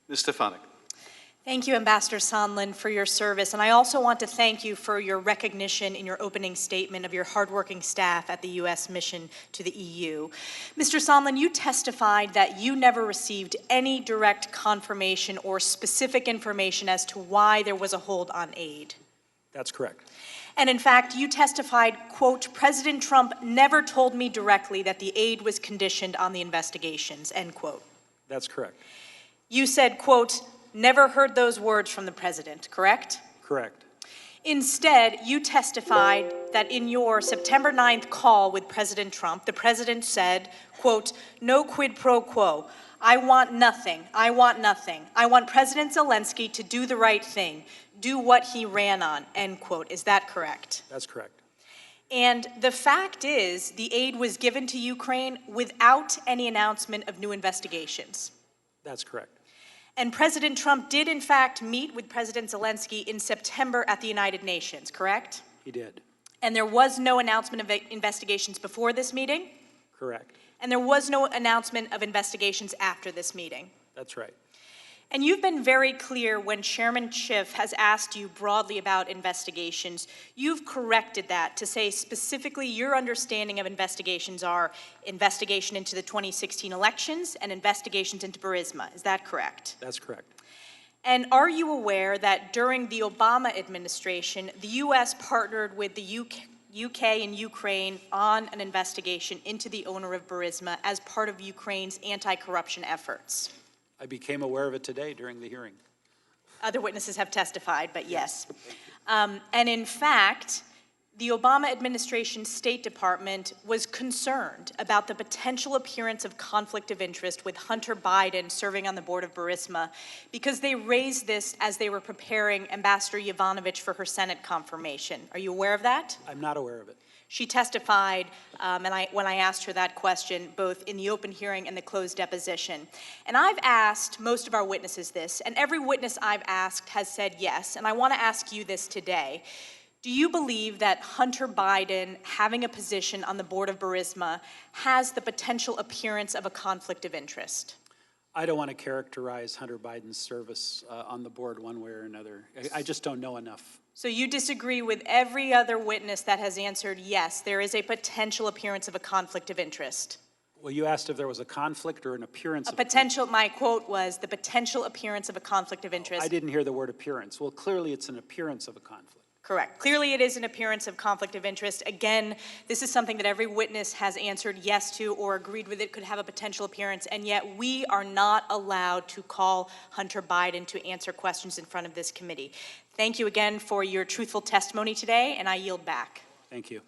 Ms. Stefanik. Thank you, Ambassador Sondland, for your service. And I also want to thank you for your recognition in your opening statement of your hardworking staff at the U.S. mission to the EU. Mr. Sondland, you testified that you never received any direct confirmation or specific information as to why there was a hold on aid. That's correct. And in fact, you testified, quote, President Trump never told me directly that the aid was conditioned on the investigations, end quote. That's correct. You said, quote, never heard those words from the president, correct? Correct. Instead, you testified that in your September 9th call with President Trump, the president said, quote, no quid pro quo. I want nothing. I want nothing. I want President Zelensky to do the right thing, do what he ran on, end quote. Is that correct? That's correct. And the fact is, the aid was given to Ukraine without any announcement of new investigations. That's correct. And President Trump did, in fact, meet with President Zelensky in September at the United Nations, correct? He did. And there was no announcement of investigations before this meeting? Correct. And there was no announcement of investigations after this meeting? That's right. And you've been very clear when Chairman Schiff has asked you broadly about investigations. You've corrected that to say specifically your understanding of investigations are investigation into the 2016 elections and investigations into Burisma. Is that correct? That's correct. And are you aware that during the Obama administration, the U.S. partnered with the UK and Ukraine on an investigation into the owner of Burisma as part of Ukraine's anti-corruption efforts? I became aware of it today during the hearing. Other witnesses have testified, but yes. And in fact, the Obama administration State Department was concerned about the potential appearance of conflict of interest with Hunter Biden serving on the board of Burisma because they raised this as they were preparing Ambassador Yovanovitch for her Senate confirmation. Are you aware of that? I'm not aware of it. She testified, when I asked her that question, both in the open hearing and the closed deposition. And I've asked most of our witnesses this, and every witness I've asked has said yes, and I want to ask you this today. Do you believe that Hunter Biden having a position on the board of Burisma has the potential appearance of a conflict of interest? I don't want to characterize Hunter Biden's service on the board one way or another. I just don't know enough. So you disagree with every other witness that has answered yes, there is a potential appearance of a conflict of interest? Well, you asked if there was a conflict or an appearance of potential, my quote was, the potential appearance of a conflict of interest. I didn't hear the word appearance. Well, clearly it's an appearance of a conflict. Correct. Clearly it is an appearance of conflict of interest. Again, this is something that every witness has answered yes to or agreed with it could have a potential appearance, and yet we are not allowed to call Hunter Biden to answer questions in front of this committee. Thank you again for your truthful testimony today, and I yield back. Thank you.